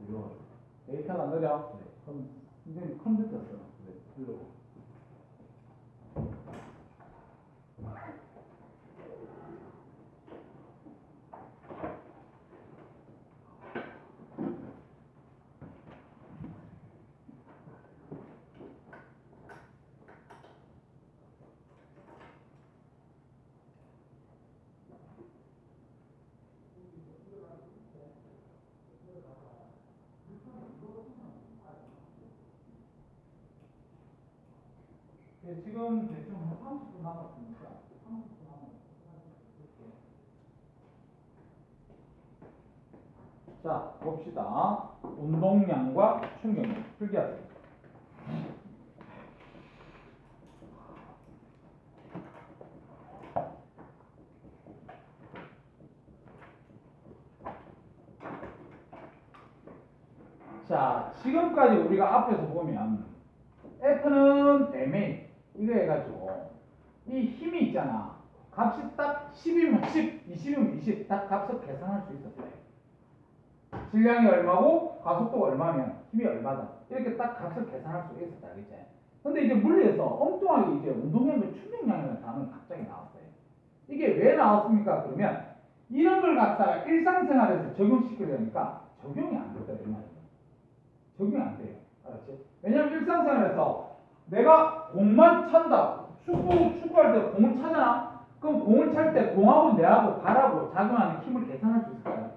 느려. 데이터가 느려. 네. 그럼 선생님 컴퓨터 써. 네. 불러고. 네, 지금 대충 한 30분 남았으니까 30분 남았으니까 자 봅시다. 운동량과 충격량 풀기하세요. 자 지금까지 우리가 앞에서 보면 F는 MA 이거 해가지고 이 힘이 있잖아. 값이 딱 10이면 10, 20이면 20 딱 값을 계산할 수 있었어요. 질량이 얼마고 가속도가 얼마면 힘이 얼마다 이렇게 딱 값을 계산할 수 있었다. 알겠지? 근데 이제 물리에서 엉뚱하게 이제 운동량과 충격량이라는 단어가 갑자기 나왔어요. 이게 왜 나왔습니까? 그러면 이런 걸 갖다가 일상생활에서 적용시키려니까 적용이 안 됐다 이 말이에요. 적용이 안 돼요. 알았지? 왜냐면 일상생활에서 내가 공만 찬다. 축구할 때 공을 차잖아. 그럼 공을 찰 때 공하고 내하고 발하고 작용하는 힘을 계산할 수 있을까요?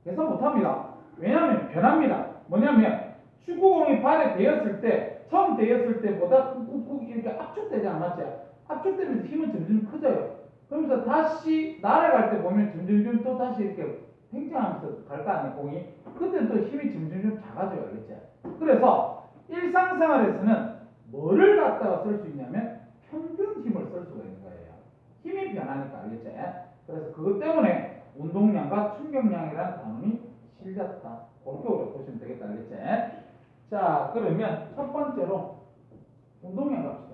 계산 못합니다. 왜냐하면 변합니다. 뭐냐면 축구공이 발에 대었을 때 처음 대었을 때보다 꾹꾹 이렇게 압축되잖아. 맞지? 압축되면서 힘은 점점 커져요. 그러면서 다시 날아갈 때 보면 점점 또 다시 이렇게 팽창하면서 갈 거 아니에요, 공이. 그때 또 힘이 점점 작아져요. 알겠지? 그래서 일상생활에서는 뭐를 갖다가 쓸 수 있냐면 평균 힘을 쓸 수가 있는 거예요. 힘이 변하니까. 알겠지? 그래서 그것 때문에 운동량과 충격량이라는 단원이 실렸다. 그렇게 우리가 보시면 되겠다. 알겠지? 자, 그러면 첫 번째로 운동량 갑시다.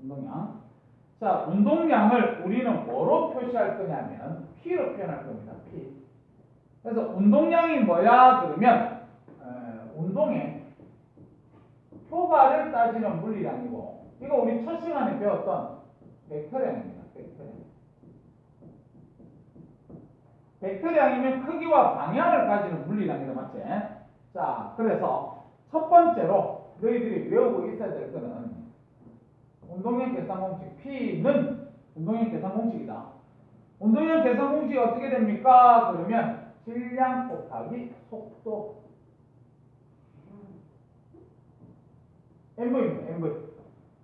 운동량. 자, 운동량을 우리는 뭐로 표시할 거냐면 P로 표현할 겁니다. P. 그래서 운동량이 뭐야? 그러면 운동의 효과를 따지는 물리량이고 이거 우리 첫 시간에 배웠던 벡터량입니다. 벡터량이면 크기와 방향을 가지는 물리량이다. 맞지? 자, 그래서 첫 번째로 너희들이 외우고 있어야 될 거는 운동량 계산 공식 P는 운동량 계산 공식이다. 운동량 계산 공식이 어떻게 됩니까? 그러면 질량 곱하기 속도 MV입니다. MV.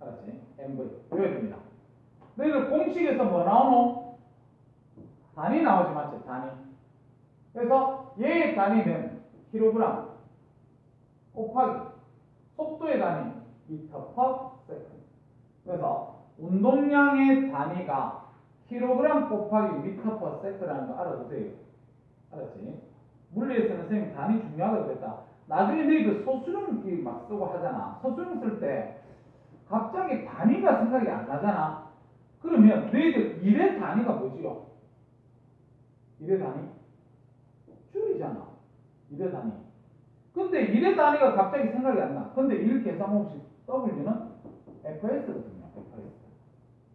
알았지? MV. 외워줍니다. 너희들 공식에서 뭐 나오노? 단위 나오지 맞지? 단위. 그래서 얘의 단위는 킬로그램 곱하기 속도의 단위 미터 퍼 세컨드. 그래서 운동량의 단위가 킬로그램 곱하기 미터 퍼 세컨드라는 거 알아두세요. 알았지? 물리에서는 선생님 단위 중요하다고 그랬다. 나중에 너희들 소수령 막 쓰고 하잖아. 소수령 쓸 때 갑자기 단위가 생각이 안 나잖아. 그러면 너희들 1의 단위가 뭐지요? 1의 단위? 줄이잖아. 1의 단위. 근데 1의 단위가 갑자기 생각이 안 나. 근데 1 계산 공식 W는 FS거든요. FS.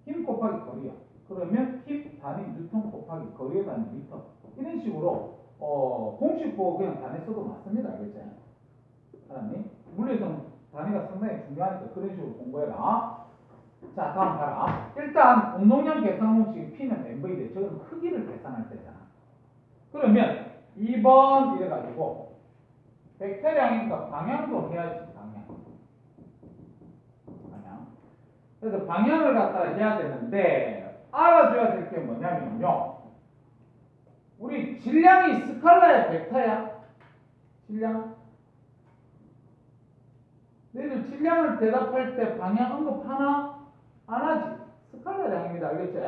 힘 곱하기 거리야. 그러면 힘 단위 뉴턴 곱하기 거리의 단위 미터. 이런 식으로 공식 보고 그냥 단위 써도 맞습니다. 알겠지? 알았니? 물리에서는 단위가 상당히 중요하니까 그런 식으로 공부해라. 자, 다음 봐라. 일단 운동량 계산 공식 P는 MV인데 저건 크기를 계산할 때잖아. 그러면 2번 이래가지고 벡터량이니까 방향도 해야지. 방향. 그래서 방향을 갖다가 해야 되는데 알아줘야 될 게 뭐냐면요. 우리 질량이 스칼라야 벡터야? 질량? 너희들 질량을 대답할 때 방향 언급하나? 안 하지. 스칼라량입니다. 알겠지?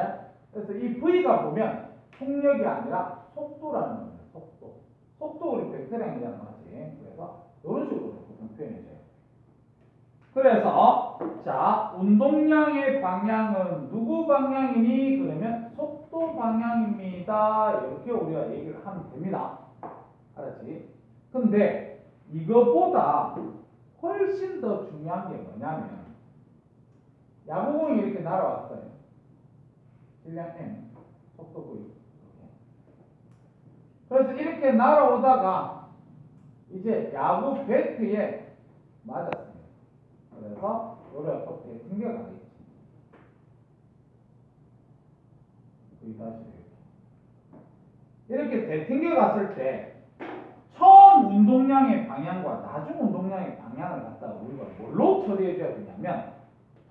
그래서 이 V가 보면 속력이 아니라 속도라는 겁니다. 속도 우리 벡터량이라는 거지. 그래서 이런 식으로 보통 표현해줘요. 그래서 자 운동량의 방향은 누구 방향이니? 그러면 속도 요 방향입니다. 이렇게 우리가 얘기를 하면 됩니다. 알았지? 근데 이것보다 훨씬 더 중요한 게 뭐냐면 야구공이 이렇게 날아왔어요. 질량 M, 속도 V. 그래서 이렇게 날아오다가 이제 야구 배트에 맞았습니다. 그래서 요래 또 대튕겨 가겠지. 여기 다시 이렇게 대튕겨 갔을 때 처음 운동량의 방향과 나중 운동량의 방향을 갖다가 우리가 뭘로 처리해 줘야 되냐면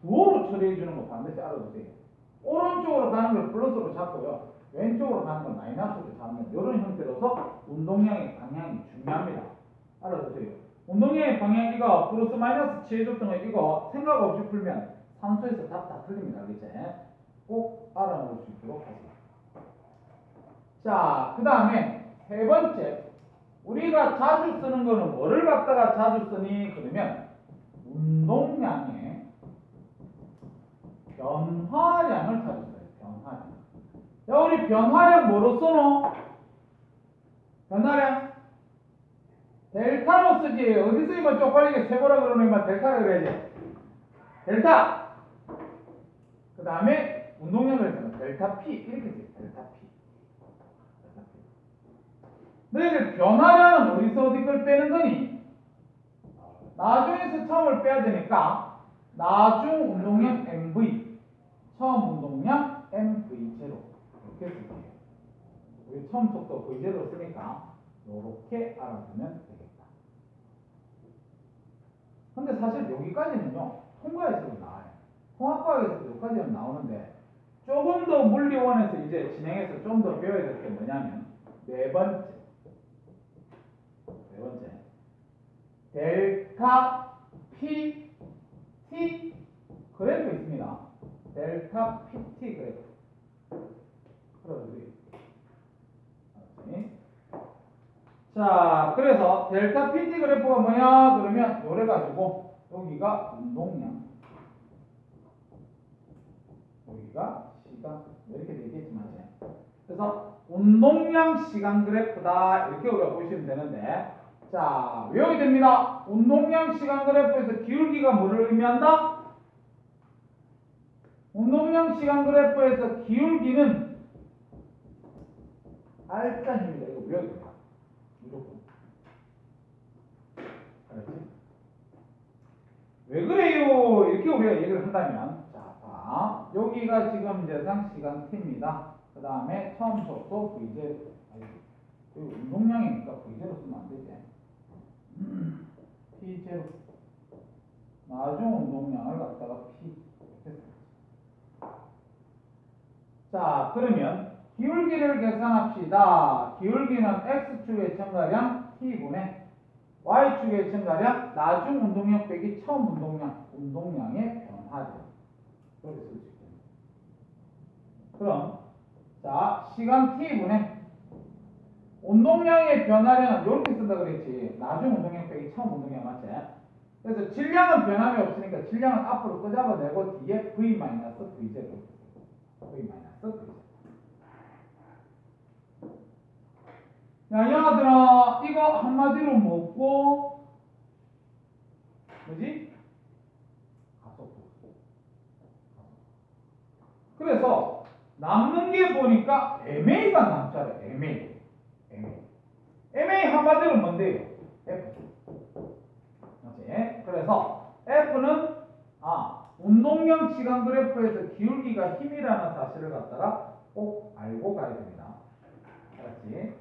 부호로 처리해 주는 거 반드시 알아두세요. 오른쪽으로 가는 걸 플러스로 잡고요. 왼쪽으로 가는 건 마이너스로 잡는 이런 형태로서 운동량의 방향이 중요합니다. 알아두세요. 운동량의 방향 이거 플러스 마이너스 취해줬던 거 이거 생각 없이 풀면 산수에서 답 다 틀립니다. 그치? 꼭 알아놓을 수 있도록 하세요. 자, 그 다음에 세 번째 우리가 자주 쓰는 거는 뭐를 갖다가 자주 쓰니? 그러면 운동량의 변화량을 자주 써요. 변화량. 야, 우리 변화량 뭐로 써노? 변화량 델타로 쓰지. 어디 쓰이면 쪽팔리게 세보라 그러면 델타라 그래야지. 델타. 그 다음에 운동량을 쓰면 델타 P 이렇게 써요. 델타 P. 너희들 변화량은 어디서 어디 걸 빼는 거니? 나중에서 처음을 빼야 되니까 나중 운동량 MV, 처음 운동량 MV0 이렇게 쓸게요. 우리 처음 속도 V0 쓰니까 이렇게 알아두면 되겠다. 근데 사실 여기까지는요 통과에서도 나와요. 통합과학에서도 여기까지는 나오는데 조금 더 물리원에서 이제 진행해서 좀 더 배워야 될 게 뭐냐면 네 번째 델타 PT 그래프 있습니다. 델타 PT 그래프. 자, 그래서 델타 PT 그래프가 뭐냐? 그러면 요래 가지고 여기가 운동량, 여기가 시간 이렇게 되겠지만 그래서 운동량 시간 그래프다 이렇게 우리가 보시면 되는데 자, 외워야 됩니다. 운동량 시간 그래프에서 기울기가 뭐를 의미한다? 운동량 시간 그래프에서 기울기는 알짜입니다. 이거 외워야 됩니다. 무조건. 알았지? 왜 그래요? 이렇게 우리가 얘기를 한다면 자, 봐. 여기가 지금 예상 시간 t입니다. 그 다음에 처음 속도 V0 운동량이니까 V0 쓰면 안 되지. P0 나중 운동량을 갖다가 P 자, 그러면 기울기를 계산합시다. 기울기는 X축의 증가량 T분의 Y축의 증가량 나중 운동량 빼기 처음 운동량의 변화죠. 그렇게 쓸 수 있겠네요. 그럼 자, 시간 T분의 운동량의 변화량은 이렇게 쓴다 그랬지. 나중 운동량 빼기 처음 운동량 맞지? 그래서 질량은 변함이 없으니까 질량은 앞으로 끄잡아내고 뒤에 V-V0 V-V0 야, 얘들아, 이거 한마디로 뭐고? 뭐지? 가속도. 그래서 남는 게 보니까 MA가 남잖아요. MA. MA 한마디로 뭔데요? F. 맞지? 그래서 F는 운동량 시간 그래프에서 기울기가 힘이라는 사실을 갖다가 꼭 알고 가야 됩니다. 알았지?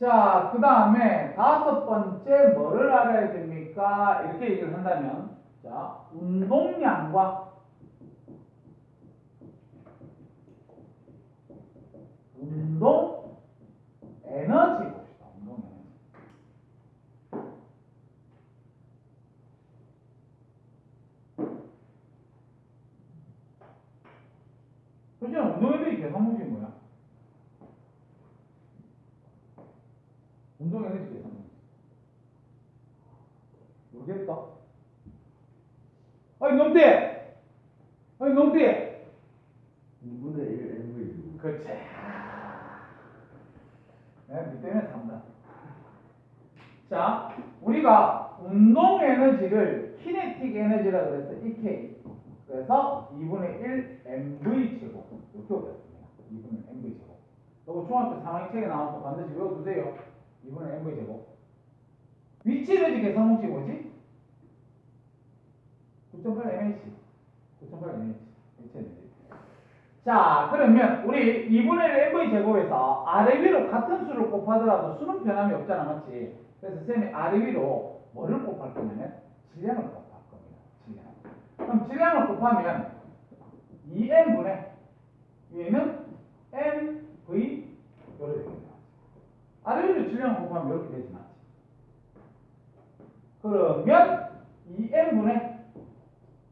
자, 그 다음에 다섯 번째 뭐를 알아야 됩니까? 이렇게 얘기를 한다면 자, 운동량과 운동 에너지 봅시다. 운동 에너지. 그렇지 운동 에너지 계산 문제 뭐야? 운동 에너지 계산 문제. 모르겠다. 아니, 놈띠! 2분의 1 MV 그치. 내가 니 때문에 산다. 자, 우리가 운동 에너지를 키네틱 에너지라고 그래서 EK. 그래서 2분의 1 mv 제곱 이렇게 외웠습니다. 2분의 mv 제곱. 이거 중학교 3학년 책에 나온 거 반드시 외워두세요. 2분의 mv 제곱. 위치 에너지 계산 공식 뭐지? 9.8 mH. 9.8 mH. 위치 에너지. 자, 그러면 우리 2분의 1 mv 제곱에서 아래 위로 같은 수를 곱하더라도 수는 변함이 없잖아, 맞지? 그래서 쌤이 아래 위로 뭐를 곱할 거냐면 질량을 곱할 겁니다. 질량. 그럼 질량을 곱하면 2n분의 위에는 mv 이렇게 되겠네요. 아래 위로 질량을 곱하면 이렇게 되지 않지. 그러면 2n분의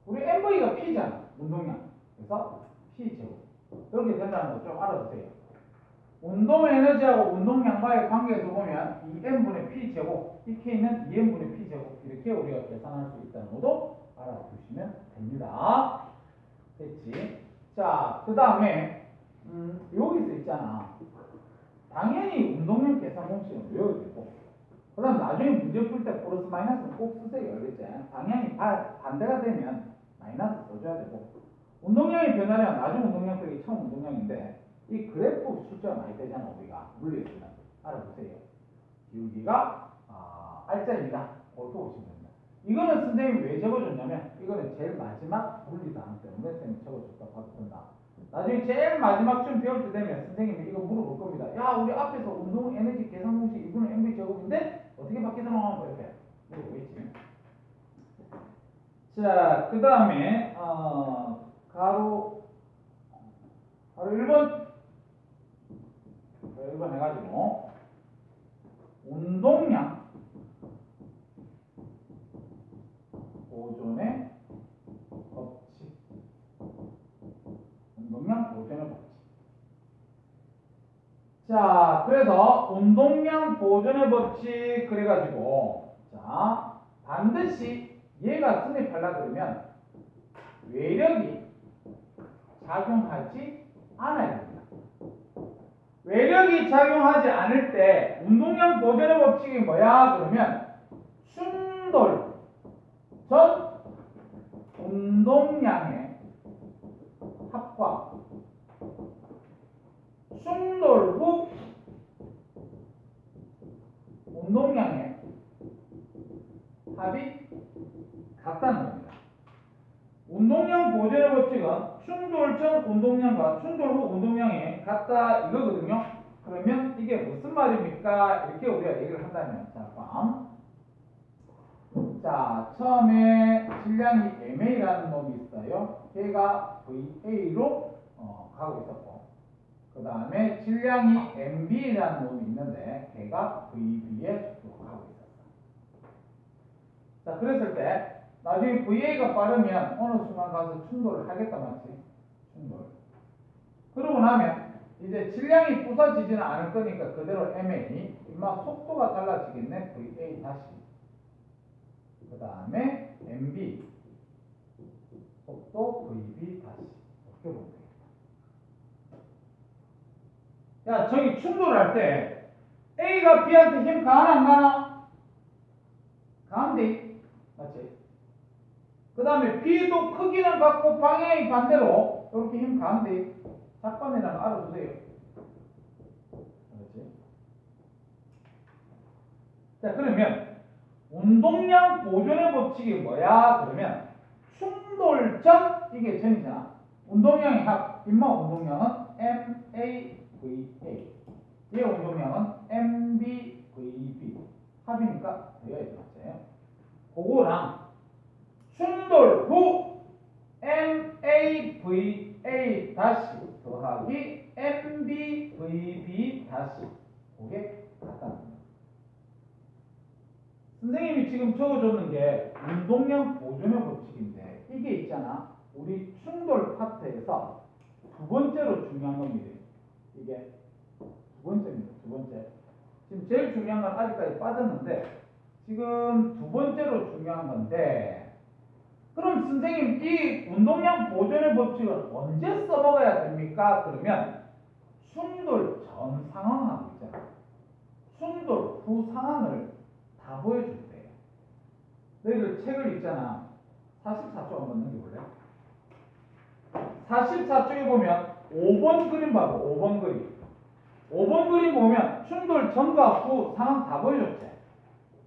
우리 mv가 p잖아, 운동량. 그래서 p 제곱 이렇게 된다는 거 좀 알아두세요. 운동 에너지하고 운동량과의 관계에서 보면 2n분의 p 제곱, EK는 2n분의 p 제곱 이렇게 우리가 계산할 수 있다는 것도 알아두시면 됩니다. 됐지? 자, 그 다음에 여기서 있잖아. 당연히 운동량 계산 공식은 외워야 되고, 그 다음 나중에 문제 풀 때 플러스 마이너스는 꼭 쓰세요. 알겠지? 당연히 반대가 되면 마이너스 써줘야 되고, 운동량이 변하면 나중 운동량 빼기 처음 운동량인데 이 그래프 숫자가 많이 되잖아. 우리가 물리에서는 알아보세요. 기울기가 알짜입니다. 그렇게 보시면 됩니다. 이거는 선생님이 왜 적어줬냐면 이거는 제일 마지막 물리사항 때문에 선생님이 적어줬다고 봐도 된다. 나중에 제일 마지막쯤 배울 때 되면 선생님이 이거 물어볼 겁니다. 야, 우리 앞에서 운동 에너지 계산 공식 2분의 mv 제곱인데 어떻게 바뀌서 나오는 거야? 이렇게 물어보겠지. 자, 그 다음에 가로 1번 해가지고 운동량 보존의 법칙. 운동량 보존의 법칙. 자, 그래서 운동량 보존의 법칙 그래가지고 자, 반드시 얘가 성립하려고 그러면 외력이 작용하지 않아야 됩니다. 외력이 작용하지 않을 때 운동량 보존의 법칙이 뭐야? 그러면 충돌 전 운동량의 합과 충돌 후 운동량의 합이 같다는 겁니다. 운동량 보존의 법칙은 충돌 전 운동량과 충돌 후 운동량이 같다 이거거든요. 그러면 이게 무슨 말입니까? 이렇게 우리가 얘기를 한다면 자, 처음에 질량이 MA라는 놈이 있어요. 걔가 VA로 가고 있었고, 그 다음에 질량이 MB라는 놈이 있는데 걔가 VB의 속도로 가고 있었어. 자, 그랬을 때 나중에 VA가 빠르면 어느 순간 가서 충돌을 하겠다, 맞지? 충돌. 그러고 나면 이제 질량이 부서지지는 않을 거니까 그대로 MA, 인마 속도가 달라지겠네, VA 다시. 그 다음에 MB, 속도 VB 다시. 이렇게 보면 되겠다. 야, 저기 충돌할 때 A가 B한테 힘 가나 안 가나? 가는데, 맞지? 그 다음에 B도 크기는 같고 방향이 반대로 이렇게 힘 가는데 작반이라면 알아두세요. 그렇지? 자, 그러면 운동량 보존의 법칙이 뭐야? 그러면 충돌 전 이게 전이잖아. 운동량의 합, 인마 운동량은 MAVA. 얘 운동량은 MBVB. 합이니까 되어야지, 맞지? 그거랑 충돌 후 MAVA 다시 더하기 MBVB 다시 그게 같다는 겁니다. 선생님이 지금 적어줬는 게 운동량 보존의 법칙인데 이게 있잖아. 우리 충돌 파트에서 두 번째로 중요한 겁니다. 이게 두 번째입니다. 두 번째. 지금 제일 중요한 건 아직까지 빠졌는데 지금 두 번째로 중요한 건데 그럼 선생님 이 운동량 보존의 법칙을 언제 써먹어야 됩니까? 그러면 충돌 전 상황하고 있잖아. 충돌 후 상황을 다 보여줄 때 너희들 책을 읽잖아. 44쪽 한번 넘겨볼래? 44쪽에 보면 5번 그림 봐봐. 5번 그림. 5번 그림 보면 충돌 전과 후 상황 다 보여줬지.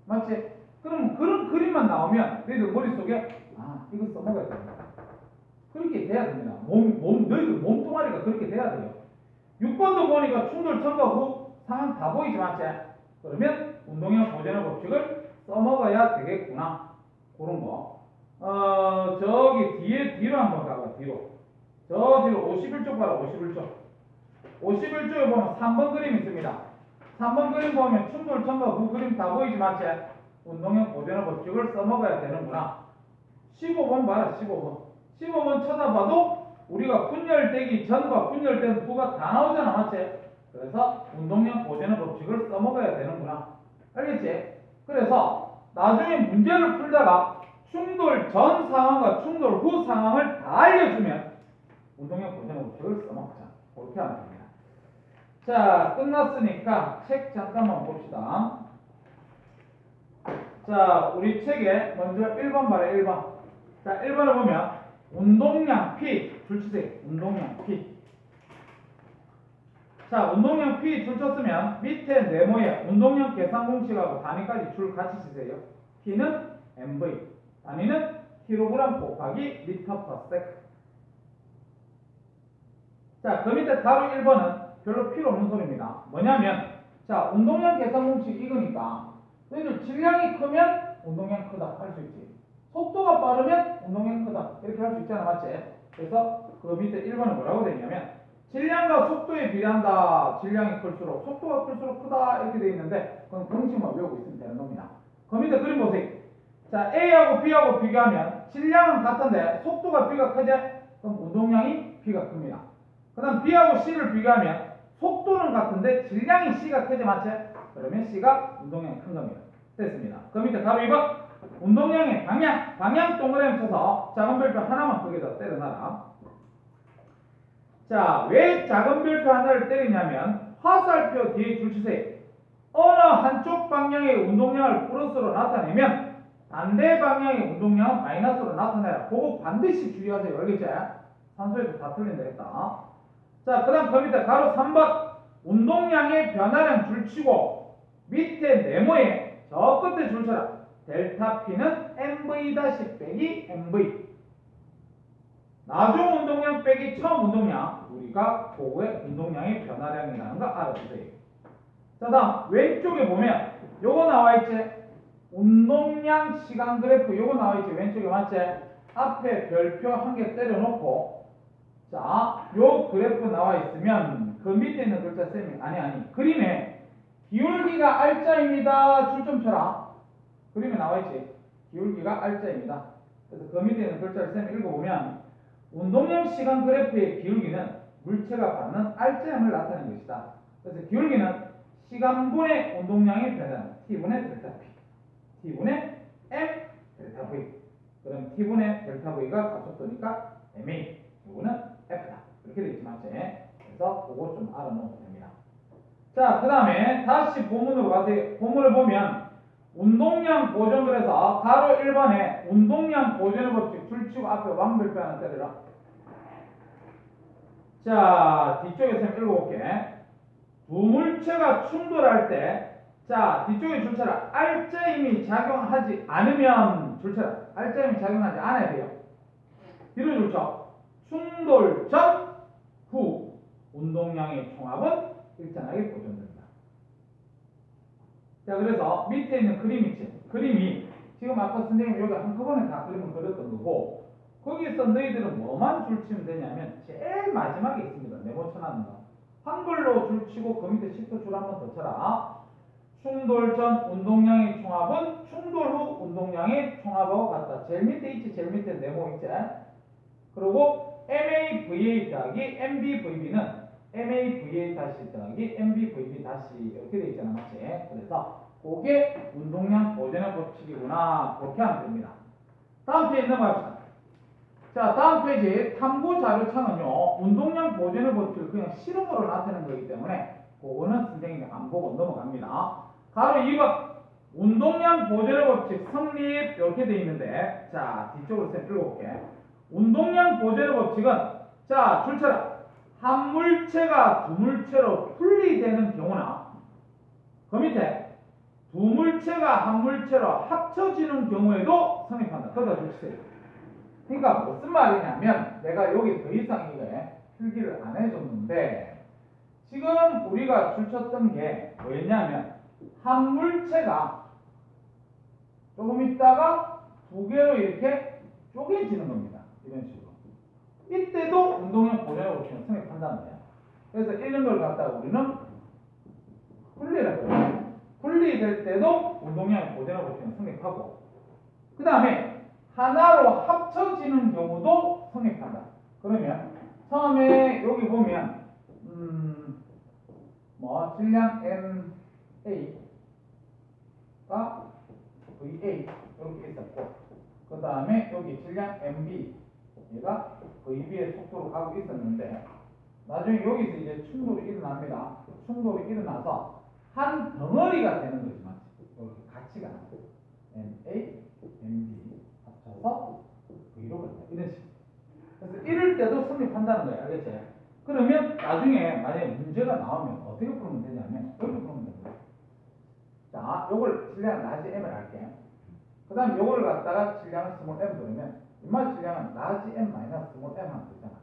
맞지? 그럼 그런 그림만 나오면 너희들 머릿속에 아 이거 써먹어야 됩니다. 그렇게 돼야 됩니다. 너희들 몸뚱아리가 그렇게 돼야 돼요. 6번도 보니까 충돌 전과 후 상황 다 보이지 맞지? 그러면 운동량 보존의 법칙을 써먹어야 되겠구나. 그런 거. 저기 뒤로 한번 가봐. 뒤로. 저 뒤로 51쪽 봐라. 51쪽. 51쪽에 보면 3번 그림 있습니다. 3번 그림 보면 충돌 전과 후 그림 다 보이지 맞지? 운동량 보존의 법칙을 써먹어야 되는구나. 15번 봐라. 15번. 15번 쳐다봐도 우리가 분열되기 전과 분열된 후가 다 나오잖아. 맞지? 그래서 운동량 보존의 법칙을 써먹어야 되는구나. 알겠지? 그래서 나중에 문제를 풀다가 충돌 전 상황과 충돌 후 상황을 다 알려주면 운동량 보존의 법칙을 써먹자. 그렇게 하면 됩니다. 자, 끝났으니까 책 잠깐만 봅시다. 자, 우리 책에 먼저 1번 봐라. 1번. 자, 1번을 보면 운동량 P 줄치세요. 운동량 P. 자, 운동량 P 줄 쳤으면 밑에 네모에 운동량 계산 공식하고 단위까지 줄 같이 치세요. P는 MV, 단위는 킬로그램 곱하기 미터 퍼 세컨드. 자, 그 밑에 바로 1번은 별로 필요 없는 소리입니다. 뭐냐면 자, 운동량 계산 공식 이거니까 너희들 질량이 크면 운동량 크다 할 수 있지. 속도가 빠르면 운동량 크다 이렇게 할 수 있잖아. 맞지? 그래서 그 밑에 1번은 뭐라고 되냐면 질량과 속도에 비례한다. 질량이 클수록 속도가 클수록 크다 이렇게 돼 있는데 그건 공식만 외우고 있으면 되는 겁니다. 그 밑에 그림 보세요. 자, A하고 B하고 비교하면 질량은 같은데 속도가 B가 크지? 그럼 운동량이 B가 큽니다. 그 다음 B하고 C를 비교하면 속도는 같은데 질량이 C가 크지 맞지? 그러면 C가 운동량이 큰 겁니다. 됐습니다. 그 밑에 바로 2번 운동량의 방향 동그라미 쳐서 작은 별표 하나만 거기다 때려놔라. 자, 왜 작은 별표 하나를 때리냐면 화살표 뒤에 줄 치세요. 어느 한쪽 방향의 운동량을 플러스로 나타내면 반대 방향의 운동량은 마이너스로 나타내라. 그거 반드시 주의하세요. 알겠지? 산수에서 다 틀린다 했다. 자, 그 다음 그 밑에 가로 3번 운동량의 변화량 줄치고 밑에 네모에 저 끝에 줄 쳐라. 델타 P는 MV 빼기 MV. 나중 운동량 빼기 처음 운동량. 우리가 그거의 운동량의 변화량이라는 거 알아두세요. 자, 다음 왼쪽에 보면 요거 나와있지? 운동량 시간 그래프 요거 나와있지? 왼쪽에 맞지? 앞에 별표 한 개 때려놓고 자, 요 그래프 나와있으면 그 밑에 있는 글자 쌤이 아니 그림에 기울기가 R자입니다. 줄 좀 쳐라. 그림에 나와있지? 기울기가 R자입니다. 그래서 그 밑에 있는 글자를 쌤이 읽어보면 운동량 시간 그래프의 기울기는 물체가 받는 R자임을 나타내는 것이다. 그래서 기울기는 시간분의 운동량의 변화는 T분의 델타 P, T분의 M 델타 V. 그럼 T분의 델타 V가 가속도니까 MA, 이거는 F다. 이렇게 되어 있지 맞지? 그래서 그거 좀 알아놓으면 됩니다. 자, 그 다음에 다시 본문으로 가세요. 본문을 보면 운동량 보존 그래서 가로 1번에 운동량 보존의 법칙 줄치고 앞에 왕별표 하나 때려라. 자, 뒤쪽에 쌤 읽어볼게. 두 물체가 충돌할 때, 자, 뒤쪽에 줄 쳐라. R자임이 작용하지 않으면 줄 쳐라. R자임이 작용하지 않아야 돼요. 뒤로 줄 쳐. 충돌 전, 후 운동량의 총합은 일정하게 보존됩니다. 자, 그래서 밑에 있는 그림 있지? 그림이 지금 아까 선생님 여기 한꺼번에 다 그림을 그렸던 거고 거기서 너희들은 뭐만 줄치면 되냐면 제일 마지막에 있습니다. 네모 쳐놨는 거. 한글로 줄치고 그 밑에 10도 줄 한번 더 쳐라. 충돌 전 운동량의 총합은 충돌 후 운동량의 총합하고 같다. 제일 밑에 있지? 제일 밑에 네모 있지? 그리고 MAVA 더하기 MBVB는 MAVA 다시 더하기 MBVB 다시 이렇게 돼 있잖아. 맞지? 그래서 그게 운동량 보존의 법칙이구나. 그렇게 하면 됩니다. 다음 페이지 넘어갑시다. 자, 다음 페이지 탐구 자료창은요. 운동량 보존의 법칙을 그냥 그냥 실험으로 나타낸 거기 때문에 그거는 선생님이 안 보고 넘어갑니다. 바로 2번 운동량 보존의 법칙 성립 이렇게 돼 있는데 자 뒤쪽으로 쌤 읽어볼게. 운동량 보존의 법칙은 자 줄쳐라. 한 물체가 두 물체로 분리되는 경우나 그 밑에 두 물체가 한 물체로 합쳐지는 경우에도 성립한다. 거기다 줄치세요. 그러니까 무슨 말이냐면 내가 여기 더 이상 이게 필기를 안 해줬는데 지금 우리가 줄쳤던 게 뭐였냐면 한 물체가 조금 있다가 두 개로 이렇게 쪼개지는 겁니다. 이런 식으로. 이때도 운동량 보존의 법칙은 성립한다는 거예요. 그래서 이런 걸 갖다가 우리는 분리라고 해요. 분리될 때도 운동량의 보존의 법칙은 성립하고 그 다음에 하나로 합쳐지는 경우도 성립한다. 그러면 처음에 여기 보면 질량 MA가 VA 이렇게 있었고 그 다음에 여기 질량 MB 얘가 VB의 속도로 가고 있었는데 나중에 여기서 이제 충돌이 일어납니다. 충돌이 일어나서 한 덩어리가 되는 거지 맞지? 이렇게 같이 가는 거. MA, MB 합쳐서 V로 간다. 이런 식으로. 그래서 이럴 때도 성립한다는 거예요. 알겠지? 그러면 나중에 만약에 문제가 나오면 어떻게 풀면 되냐면 이렇게 풀면 됩니다. 자, 요걸 질량 라지 M을 할게. 그 다음 요거를 갖다가 질량을 스몰 M 그러면 인마 질량은 라지 M 마이너스 스몰 M 하면 되잖아.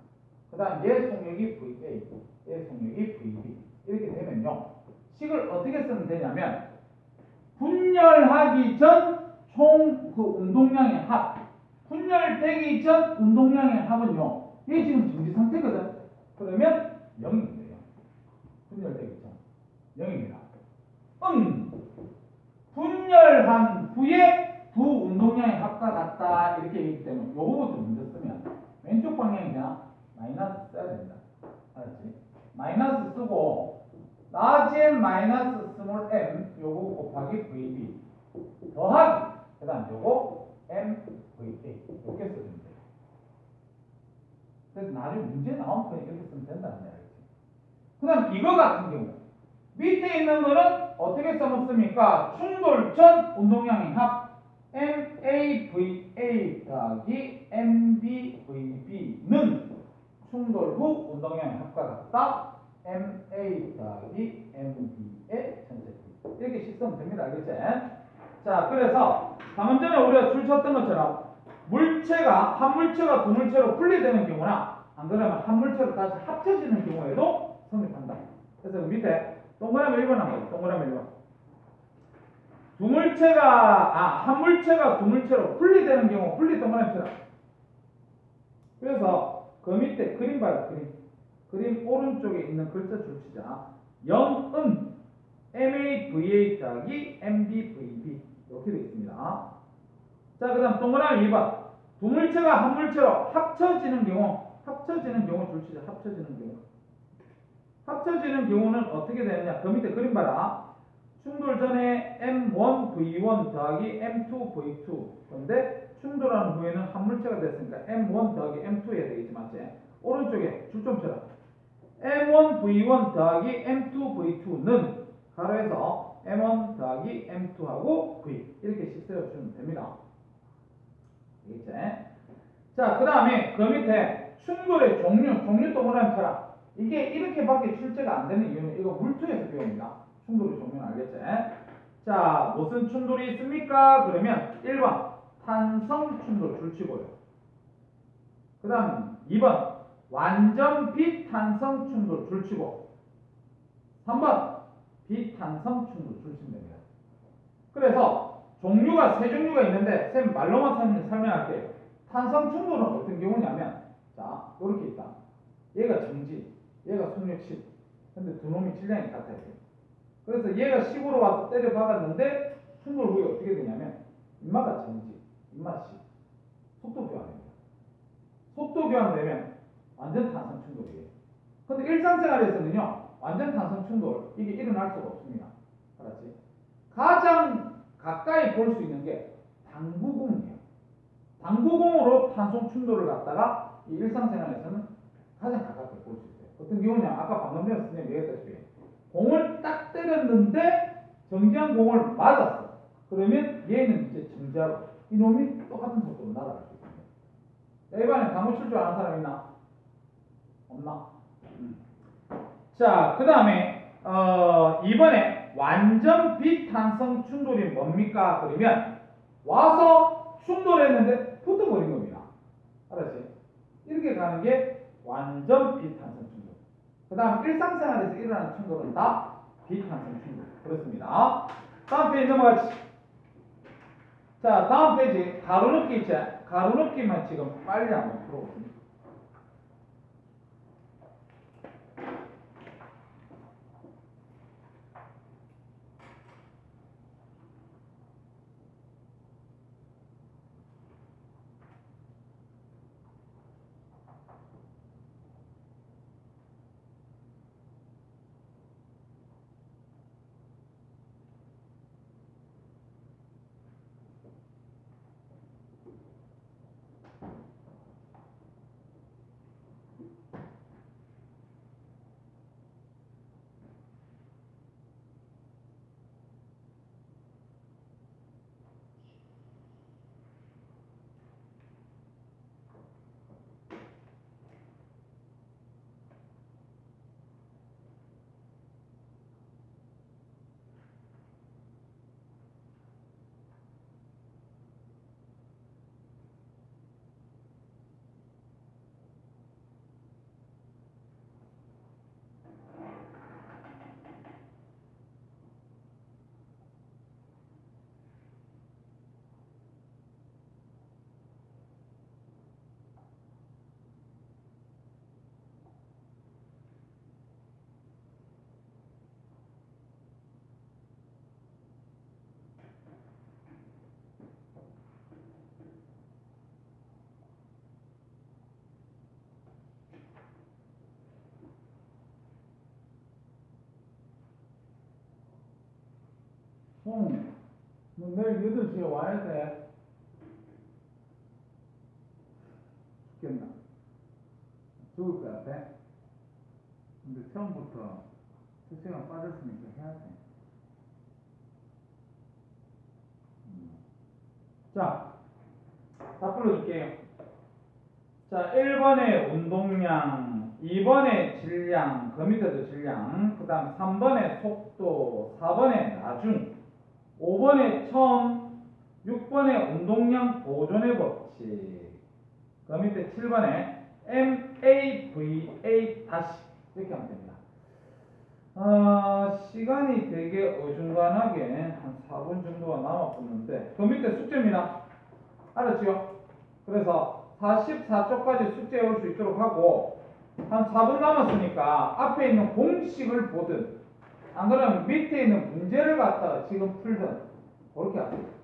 그 다음 얘 속력이 VA, 얘 속력이 VB 이렇게 되면요. 식을 어떻게 쓰면 되냐면 분열하기 전 총 그 운동량의 합 분열되기 전 운동량의 합은요. 이게 지금 정지 상태거든. 그러면 0이 돼요. 분열되기 전 0입니다. 분열한 후에 두 운동량의 합과 같다 이렇게 얘기하기 때문에 요거부터 먼저 쓰면 왼쪽 방향이 그냥 마이너스 써야 된다. 알았지? 마이너스 쓰고 라지 M 마이너스 스몰 m 요거 곱하기 VB 더하기 그 다음 요거 MVA 이렇게 쓰면 돼요. 그래서 나중에 문제 나오면 그냥 이렇게 쓰면 된다는 거야. 그 다음 이거 같은 경우 밑에 있는 거는 어떻게 써먹습니까? 충돌 전 운동량의 합 MAVA 더하기 MBVB는 충돌 후 운동량의 합과 같다. MA 더하기 MB의 전체 이렇게 식 쓰면 됩니다. 알겠지? 자, 그래서 방금 전에 우리가 줄 쳤던 것처럼 물체가 한 물체가 두 물체로 분리되는 경우나 안 그러면 한 물체로 다시 합쳐지는 경우에도 성립한다. 그래서 그 밑에 동그라미 1번 한번 동그라미 1번 한 물체가 두 물체로 분리되는 경우 분리 동그라미 쳐라. 그래서 그 밑에 그림 봐요. 그림 오른쪽에 있는 글자 줄치자 0은 MAVA 더하기 MBVB 이렇게 되어 있습니다. 자, 그 다음 동그라미 2번 두 물체가 한 물체로 합쳐지는 경우 줄치자 합쳐지는 경우는 어떻게 되느냐 그 밑에 그림 봐라. 충돌 전에 M1V1 더하기 M2V2 그런데 충돌하는 후에는 한 물체가 됐으니까 M1 더하기 M2 해야 되겠지 맞지? 오른쪽에 줄 좀 쳐라. M1V1 더하기 M2V2는 가로에서 M1 더하기 M2하고 V 이렇게 식 세워주시면 됩니다. 알겠지? 자, 그 다음에 그 밑에 충돌의 종류 동그라미 쳐라. 이게 이렇게밖에 출제가 안 되는 이유는 이거 물투에서 배웁니다. 충돌의 종류는 알겠지? 자, 무슨 충돌이 있습니까? 그러면 1번 탄성 충돌 줄치고요. 그 다음 2번 완전 비탄성 충돌 줄치고 3번 비탄성 충돌 줄치면 됩니다. 그래서 종류가 세 종류가 있는데 쌤 말로만 설명할게요. 탄성 충돌은 어떤 경우냐면 자, 이렇게 있다. 얘가 정지, 얘가 속력 10. 근데 두 놈이 질량이 같아야 돼요. 그래서 얘가 10으로 와서 때려 박았는데 충돌 후에 어떻게 되냐면 인마가 정지, 인마 10. 속도 교환입니다. 속도 교환되면 완전 탄성 충돌이에요. 근데 일상생활에서는요 완전 탄성 충돌 이게 일어날 수가 없습니다. 알았지? 가장 가까이 볼 수 있는 게 당구공이에요. 당구공으로 탄성 충돌을 갖다가 이 일상생활에서는 가장 가깝게 볼 수 있어요. 어떤 경우냐, 아까 방금 전에 선생님이 얘기했다시피 공을 딱 때렸는데 정지한 공을 맞았어. 그러면 얘는 이제 정지하고 이놈이 똑같은 속도로 날아갈 수 있습니다. 자, 이번에 당구 칠 줄 아는 사람 있나? 없나? 자, 그 다음에 이번에 완전 비탄성 충돌이 뭡니까? 그러면 와서 충돌했는데 붙어버린 겁니다. 알았지? 이렇게 가는 게 완전 비탄성 충돌. 그 다음 일상생활에서 일어나는 충돌은 다 비탄성 충돌. 그렇습니다. 다음 페이지 넘어가지. 자, 다음 페이지 가로넣기 있지? 가로넣기만 지금 빨리 한번 풀어보세요. 너 내일 8시에 와야 돼. 죽겠나? 죽을 것 같아? 근데 처음부터 2시간 빠졌으니까 해야 돼. 자, 다 불러줄게요. 자, 1번에 운동량, 2번에 질량, 그 밑에도 질량, 그 다음 3번에 속도, 4번에 나중, 5번에 처음, 6번에 운동량 보존의 법칙, 그 밑에 7번에 MAVA 다시 이렇게 하면 됩니다. 시간이 되게 어중간하게 한 4분 정도가 남았었는데 그 밑에 숙제입니다. 알았죠? 그래서 44쪽까지 숙제해 올 수 있도록 하고 한 4분 남았으니까 앞에 있는 공식을 보든 안 그러면 밑에 있는 문제를 갖다가 지금 풀든 그렇게 하세요.